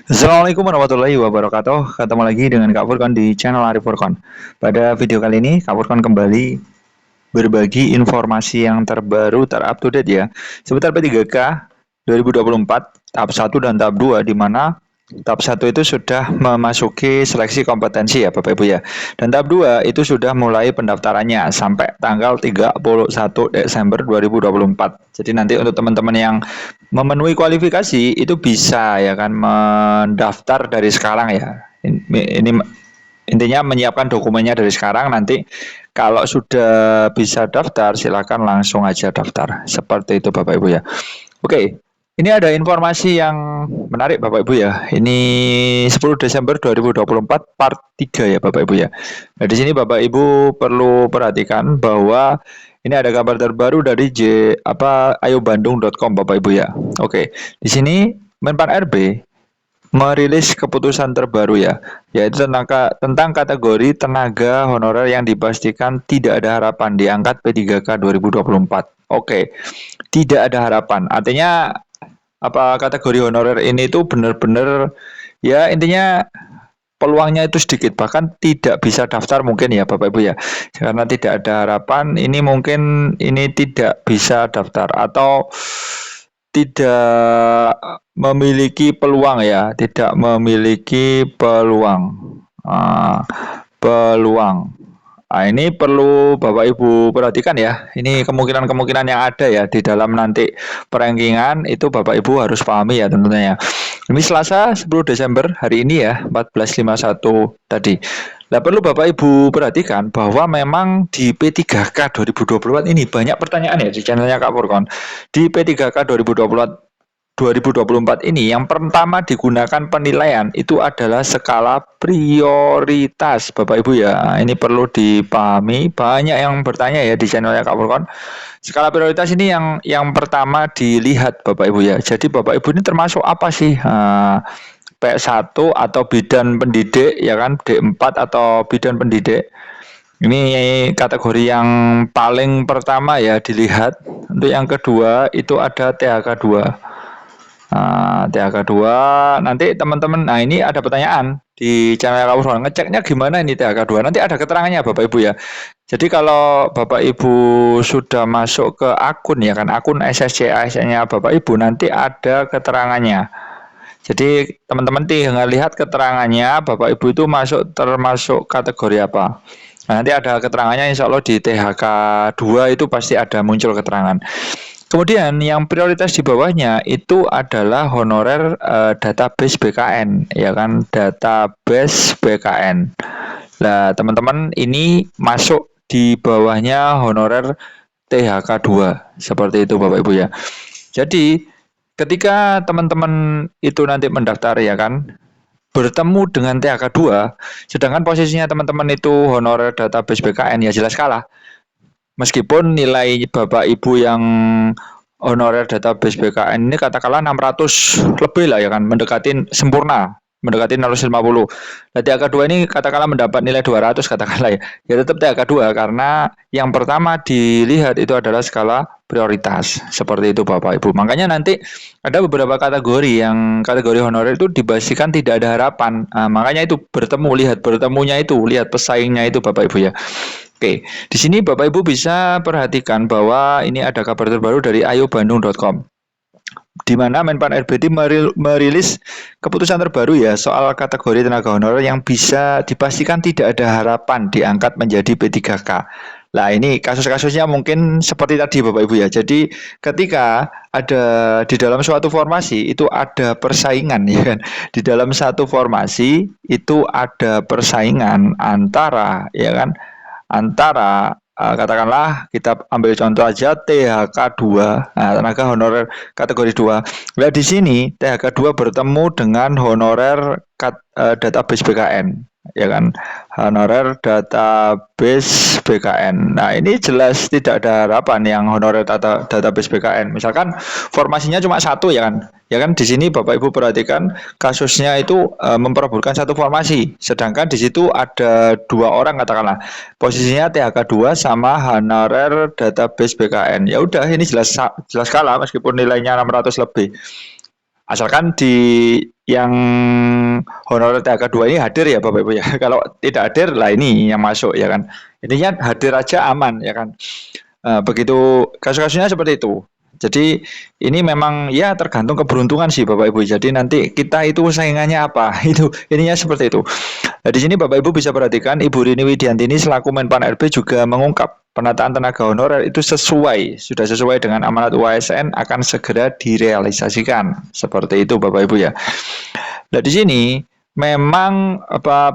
Assalamualaikum warahmatullahi wabarakatuh. Ketemu lagi dengan Kak Furkon di channel Arif Furkon. Pada video kali ini, Kak Furkon kembali berbagi informasi yang terbaru, terupdate ya. Seputar P3K 2024, tahap 1 dan tahap 2, di mana tahap 1 itu sudah memasuki seleksi kompetensi ya Bapak Ibu ya. Dan tahap 2 itu sudah mulai pendaftarannya sampai tanggal 31 Desember 2024. Jadi nanti untuk teman-teman yang memenuhi kualifikasi itu bisa ya kan mendaftar dari sekarang ya. Ini intinya menyiapkan dokumennya dari sekarang, nanti kalau sudah bisa daftar silakan langsung aja daftar. Seperti itu Bapak Ibu ya. Oke, ini ada informasi yang menarik Bapak Ibu ya. Ini 10 Desember 2024 part 3 ya Bapak Ibu ya. Nah, di sini Bapak Ibu perlu perhatikan bahwa ini ada kabar terbaru dari ayobandung.com Bapak Ibu ya. Oke, di sini Menpan RB merilis keputusan terbaru ya, yaitu tentang kategori tenaga honorer yang dipastikan tidak ada harapan diangkat P3K 2024. Oke, tidak ada harapan. Artinya apa, kategori honorer ini tuh benar-benar ya intinya peluangnya itu sedikit, bahkan tidak bisa daftar mungkin ya Bapak Ibu ya. Karena tidak ada harapan, ini mungkin ini tidak bisa daftar atau tidak memiliki peluang ya, tidak memiliki peluang. Ah, peluang. Nah, ini perlu Bapak Ibu perhatikan ya. Ini kemungkinan-kemungkinan yang ada ya di dalam nanti perengkingan, itu Bapak Ibu harus pahami ya tentunya ya. Ini Selasa 10 Desember hari ini ya, 14.51 tadi. Nah, perlu Bapak Ibu perhatikan bahwa memang di P3K 2024 ini banyak pertanyaan ya di channelnya Kak Purkon. Di P3K 2024 ini yang pertama digunakan penilaian itu adalah skala prioritas Bapak Ibu ya. Ini perlu dipahami, banyak yang bertanya ya di channelnya Kak Purkon. Skala prioritas ini yang pertama dilihat Bapak Ibu ya. Jadi Bapak Ibu ini termasuk apa sih? P1 atau bidan pendidik ya kan, D4 atau bidan pendidik. Ini kategori yang paling pertama ya dilihat. Untuk yang kedua itu ada THK 2. Nah, THK 2 nanti teman-teman, nah ini ada pertanyaan di channel Kawan, ngeceknya gimana ini THK 2? Nanti ada keterangannya Bapak Ibu ya. Jadi kalau Bapak Ibu sudah masuk ke akun ya kan, akun SSC ASN-nya Bapak Ibu, nanti ada keterangannya. Jadi teman-teman tinggal lihat keterangannya Bapak Ibu itu termasuk kategori apa. Nah, nanti ada keterangannya, insya Allah di THK 2 itu pasti ada muncul keterangan. Kemudian yang prioritas di bawahnya itu adalah honorer database BKN, ya kan, database BKN. Nah, teman-teman ini masuk di bawahnya honorer THK 2, seperti itu Bapak Ibu ya. Jadi ketika teman-teman itu nanti mendaftar ya kan, bertemu dengan THK 2, sedangkan posisinya teman-teman itu honorer database BKN, ya jelas kalah. Meskipun nilai Bapak Ibu yang honorer database BKN ini katakanlah 600 lebih lah ya kan, mendekati sempurna, mendekati 650. Nah, THK 2 ini katakanlah mendapat nilai 200 katakanlah ya. Ya tetap THK 2 karena yang pertama dilihat itu adalah skala prioritas. Seperti itu Bapak Ibu. Makanya nanti ada beberapa kategori yang kategori honorer itu dipastikan tidak ada harapan. Nah, makanya itu lihat bertemunya itu, lihat pesaingnya itu Bapak Ibu ya. Oke, di sini Bapak Ibu bisa perhatikan bahwa ini ada kabar terbaru dari ayobandung.com, di mana Menpan RBD merilis keputusan terbaru ya soal kategori tenaga honorer yang bisa dipastikan tidak ada harapan diangkat menjadi P3K. Nah, ini kasus-kasusnya mungkin seperti tadi Bapak Ibu ya. Jadi ketika ada di dalam suatu formasi itu ada persaingan ya kan. Di dalam satu formasi itu ada persaingan antara ya kan, antara katakanlah kita ambil contoh aja THK 2, nah, tenaga honorer kategori 2. Nah, di sini THK 2 bertemu dengan honorer database BKN, ya kan, honorer database BKN. Nah, ini jelas tidak ada harapan yang honorer database BKN. Misalkan formasinya cuma satu ya kan. Ya kan, di sini Bapak Ibu perhatikan kasusnya itu memperebutkan satu formasi, sedangkan di situ ada 2 orang katakanlah. Posisinya THK 2 sama honorer database BKN. Ya udah, ini jelas jelas kalah meskipun nilainya 600 lebih. Asalkan di yang honorer THK 2 ini hadir ya Bapak Ibu ya. Kalau tidak hadir lah ini yang masuk ya kan. Intinya hadir aja aman ya kan. Begitu kasus-kasusnya seperti itu. Jadi ini memang ya tergantung keberuntungan sih Bapak Ibu. Jadi nanti kita itu saingannya apa? Itu ininya seperti itu. Nah, di sini Bapak Ibu bisa perhatikan Ibu Rini Widiantini selaku Menpan RB juga mengungkap penataan tenaga honorer itu sudah sesuai dengan amanat UASN akan segera direalisasikan. Seperti itu Bapak Ibu ya. Nah, di sini memang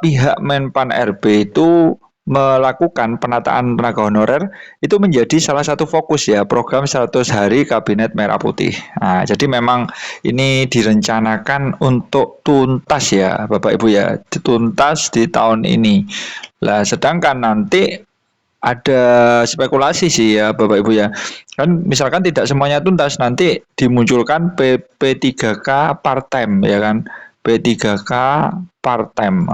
pihak Menpan RB itu melakukan penataan tenaga honorer itu menjadi salah satu fokus ya program 100 hari Kabinet Merah Putih. Nah, jadi memang ini direncanakan untuk tuntas ya Bapak Ibu ya, tuntas di tahun ini. Lah sedangkan nanti ada spekulasi sih ya Bapak Ibu ya. Kan misalkan tidak semuanya tuntas nanti dimunculkan P3K part-time ya kan. P3K part-time.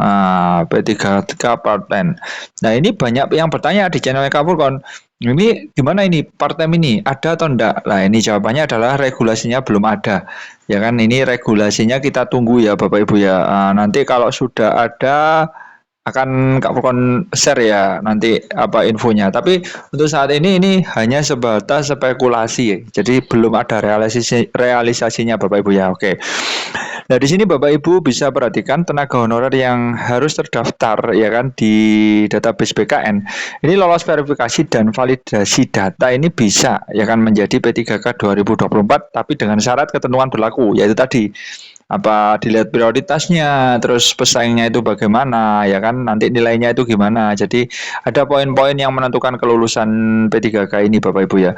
P3K part-time. Nah, ini banyak yang bertanya di channel Kapurkon. Ini gimana ini part-time ini? Ada atau enggak? Nah, ini jawabannya adalah regulasinya belum ada. Ya kan, ini regulasinya kita tunggu ya Bapak Ibu ya. Nanti kalau sudah ada akan Kak Furkon share ya nanti apa infonya. Tapi untuk saat ini hanya sebatas spekulasi, jadi belum ada realisasinya Bapak Ibu ya. Oke. Nah, di sini Bapak Ibu bisa perhatikan tenaga honorer yang harus terdaftar ya kan di database BKN. Ini lolos verifikasi dan validasi data ini bisa ya kan menjadi P3K 2024 tapi dengan syarat ketentuan berlaku yaitu tadi dilihat prioritasnya, terus pesaingnya itu bagaimana, ya kan, nanti nilainya itu gimana. Jadi ada poin-poin yang menentukan kelulusan P3K ini Bapak Ibu ya.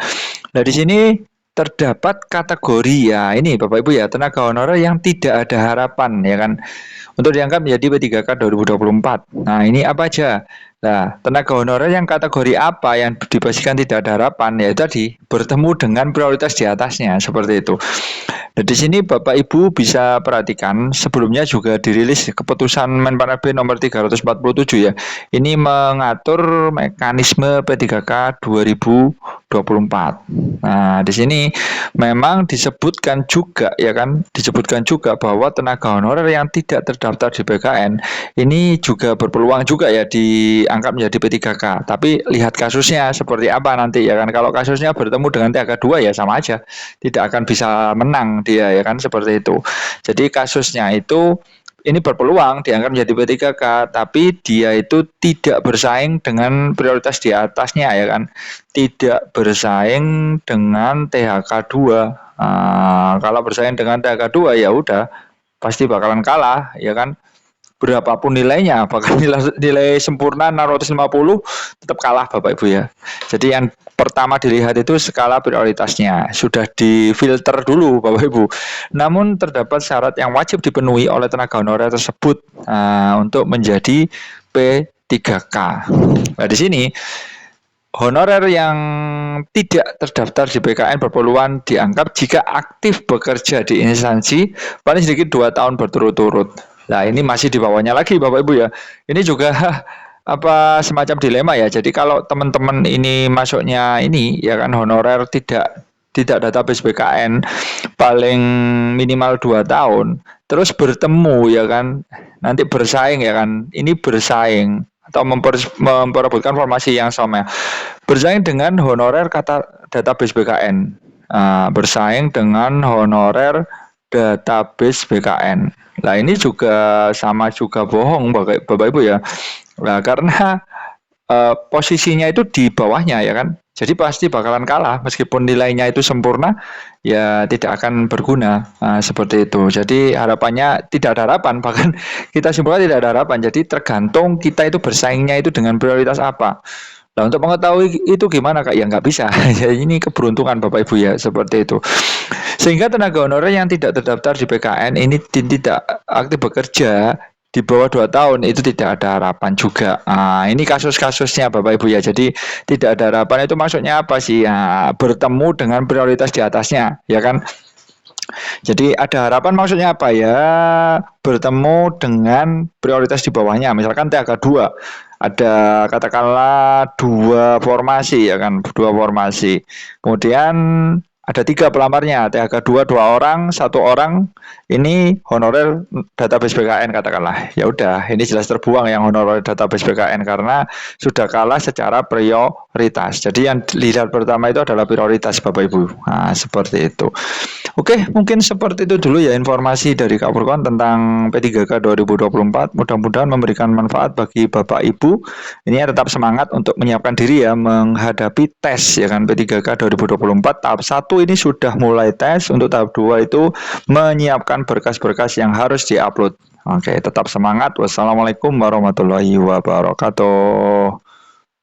Nah, di sini terdapat kategori ya, ini Bapak Ibu ya, tenaga honorer yang tidak ada harapan ya kan. Untuk diangkat menjadi P3K 2024. Nah, ini apa aja? Nah, tenaga honorer yang kategori apa yang dipastikan tidak ada harapan ya tadi bertemu dengan prioritas di atasnya seperti itu. Nah, di sini Bapak Ibu bisa perhatikan sebelumnya juga dirilis keputusan Menpan RB nomor 347 ya. Ini mengatur mekanisme P3K 2024. Nah, di sini memang disebutkan juga ya kan, disebutkan juga bahwa tenaga honorer yang tidak terdaftar di BKN ini juga berpeluang juga ya diangkat menjadi P3K. Tapi lihat kasusnya seperti apa nanti ya kan. Kalau kasusnya bertemu dengan THK 2 ya sama aja, tidak akan bisa menang dia ya kan seperti itu. Jadi kasusnya itu ini berpeluang dianggap menjadi P3K, tapi dia itu tidak bersaing dengan prioritas di atasnya ya kan. Tidak bersaing dengan THK 2. Kalau bersaing dengan THK 2 ya udah pasti bakalan kalah ya kan. Berapapun nilainya, bahkan nilai sempurna 650 tetap kalah Bapak Ibu ya. Jadi yang pertama dilihat itu skala prioritasnya, sudah difilter dulu Bapak Ibu. Namun terdapat syarat yang wajib dipenuhi oleh tenaga honorer tersebut untuk menjadi P3K. Nah, di sini honorer yang tidak terdaftar di BKN berpeluang dianggap jika aktif bekerja di instansi paling sedikit 2 tahun berturut-turut. Nah, ini masih di bawahnya lagi Bapak Ibu ya. Ini juga semacam dilema ya. Jadi kalau teman-teman ini masuknya ini ya kan honorer tidak database BKN paling minimal 2 tahun, terus bertemu ya kan. Nanti bersaing ya kan. Ini bersaing atau memperebutkan formasi yang sama. Bersaing dengan honorer kata database BKN. Bersaing dengan honorer database BKN. Nah, ini juga sama juga bohong Bapak Ibu ya. Nah, karena posisinya itu di bawahnya ya kan. Jadi pasti bakalan kalah meskipun nilainya itu sempurna ya tidak akan berguna seperti itu. Jadi harapannya tidak ada harapan, bahkan kita simpulkan tidak ada harapan. Jadi tergantung kita itu bersaingnya itu dengan prioritas apa. Nah, untuk mengetahui itu gimana Kak? Ya nggak bisa. Jadi ini keberuntungan Bapak Ibu ya seperti itu. Sehingga tenaga honorer yang tidak terdaftar di PKN ini tidak aktif bekerja di bawah 2 tahun itu tidak ada harapan juga. Ini kasus-kasusnya Bapak Ibu ya. Jadi tidak ada harapan itu maksudnya apa sih? Bertemu dengan prioritas di atasnya, ya kan? Jadi ada harapan maksudnya apa ya? Bertemu dengan prioritas di bawahnya. Misalkan THK 2 ada katakanlah 2 formasi ya kan, 2 formasi. Kemudian ada 3 pelamarnya, THK 2 2 orang, 1 orang ini honorer database BKN katakanlah. Ya udah, ini jelas terbuang yang honorer database BKN karena sudah kalah secara prioritas. Jadi yang dilihat pertama itu adalah prioritas Bapak Ibu. Nah, seperti itu. Oke, mungkin seperti itu dulu ya informasi dari Kak Furkon tentang P3K 2024. Mudah-mudahan memberikan manfaat bagi Bapak Ibu. Ini ya tetap semangat untuk menyiapkan diri ya menghadapi tes ya kan P3K 2024. Tahap 1 ini sudah mulai tes, untuk tahap 2 itu menyiapkan berkas-berkas yang harus diupload. Oke, tetap semangat. Wassalamualaikum warahmatullahi wabarakatuh.